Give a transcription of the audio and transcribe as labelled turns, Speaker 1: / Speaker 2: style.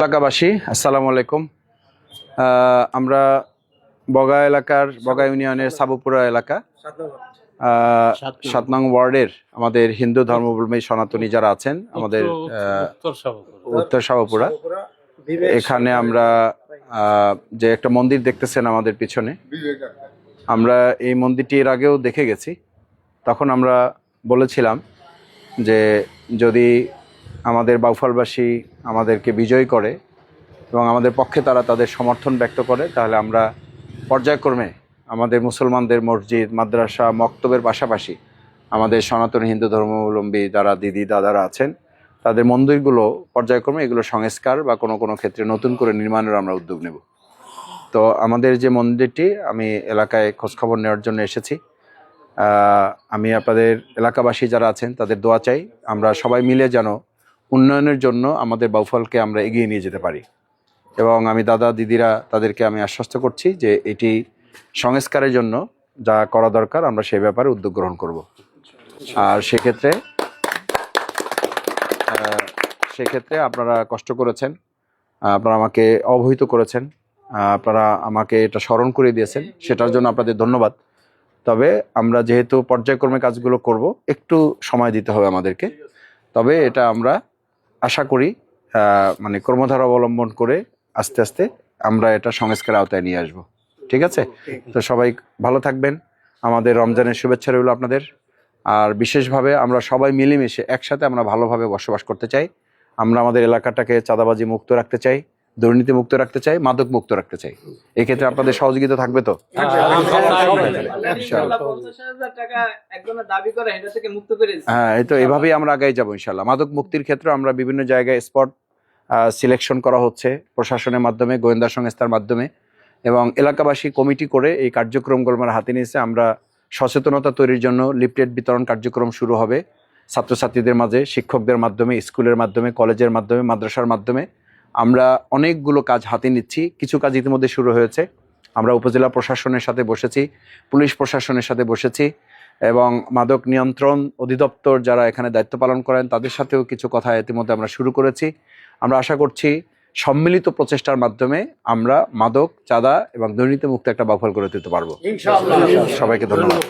Speaker 1: এলাকাবাসী আসসালামু আলাইকুম। আমরা বগা এলাকার বগা ইউনিয়নের সাবুপুরা এলাকা 7 নং ওয়ার্ডের আমাদের হিন্দু ধর্মাবলম্বী সনাতনী যারা আছেন আমাদের উত্তর সাবুপুরা, এখানে আমরা যে একটা মন্দির দেখতেছেন আমাদের পিছনে, আমরা এই মন্দিরটি এর আগেও দেখে গেছি। তখন আমরা বলেছিলাম যে যদি আমাদের বাউফলবাসী আমাদেরকে বিজয় করে এবং আমাদের পক্ষে তারা তাদের সমর্থন ব্যক্ত করে, তাহলে আমরা পর্যায়ক্রমে আমাদের মুসলমানদের মসজিদ, মাদ্রাসা, মক্তবের পাশাপাশি আমাদের সনাতন হিন্দু ধর্মাবলম্বী যারা দিদি দাদারা আছেন তাদের মন্দিরগুলো পর্যায়ক্রমে এগুলো সংস্কার বা কোনো কোনো ক্ষেত্রে নতুন করে নির্মাণের আমরা উদ্যোগ নেব। তো আমাদের যে মন্দিরটি, আমি এলাকায় খোঁজখবর নেওয়ার জন্য এসেছি। আমি আপনাদের এলাকাবাসী যারা আছেন তাদের দোয়া চাই, আমরা সবাই মিলে যেন উন্নয়নের জন্য আমাদের বাউফলকে আমরা এগিয়ে নিয়ে যেতে পারি। এবং আমি দাদা দিদিরা তাদেরকে আমি আশ্বস্ত করছি যে এটি সংস্কারের জন্য যা করা দরকার আমরা সেই ব্যাপারে উদ্যোগ গ্রহণ করব। আর সেক্ষেত্রে আপনারা কষ্ট করেছেন, আপনারা আমাকে অবহিত করেছেন, আপনারা আমাকে এটা স্মরণ করে দিয়েছেন, সেটার জন্য আপনাদের ধন্যবাদ। তবে আমরা যেহেতু পর্যায়ক্রমে কাজগুলো করব, একটু সময় দিতে হবে আমাদেরকে। তবে এটা আমরা আশা করি মানে কর্মধারা অবলম্বন করে আস্তে আস্তে আমরা এটা সংস্কারের আওতায় নিয়ে আসব। ঠিক আছে? তো সবাই ভালো থাকবেন, আমাদের রমজানের শুভেচ্ছা রইল আপনাদের। আর বিশেষভাবে আমরা সবাই মিলেমিশে একসাথে আমরা ভালোভাবে বসবাস করতে চাই। আমরা আমাদের এলাকাটাকে চাঁদাবাজি মুক্ত রাখতে চাই, দুর্নীতি মুক্ত রাখতে চাই, মাদক মুক্ত রাখতে চাই। এই ক্ষেত্রে আপনাদের সহযোগিতা থাকবে তো? হ্যাঁ, এই তো এভাবেই আমরা আগাই যাবো ইনশাল্লাহ। মাদক মুক্তির ক্ষেত্রে আমরা বিভিন্ন জায়গায় স্পট সিলেকশন করা হচ্ছে প্রশাসনের মাধ্যমে, গোয়েন্দা সংস্থার মাধ্যমে, এবং এলাকাবাসী কমিটি করে এই কার্যক্রমগুলো আমরা হাতে নিয়েছে। আমরা সচেতনতা তৈরির জন্য লিফলেট বিতরণ কার্যক্রম শুরু হবে ছাত্রছাত্রীদের মাঝে, শিক্ষকদের মাধ্যমে, স্কুলের মাধ্যমে, কলেজের মাধ্যমে, মাদ্রাসার মাধ্যমে। আমরা অনেকগুলো কাজ হাতে নিচ্ছি, কিছু কাজ ইতিমধ্যে শুরু হয়েছে। আমরা উপজেলা প্রশাসনের সাথে বসেছি, পুলিশ প্রশাসনের সাথে বসেছি, এবং মাদক নিয়ন্ত্রণ অধিদপ্তর যারা এখানে দায়িত্ব পালন করেন তাদের সাথেও কিছু কথা ইতিমধ্যে আমরা শুরু করেছি। আমরা আশা করছি সম্মিলিত প্রচেষ্টার মাধ্যমে আমরা মাদক, চাঁদা এবং দুর্নীতি মুক্ত একটা বাউফল করে দিতে পারবো। সবাইকে ধন্যবাদ।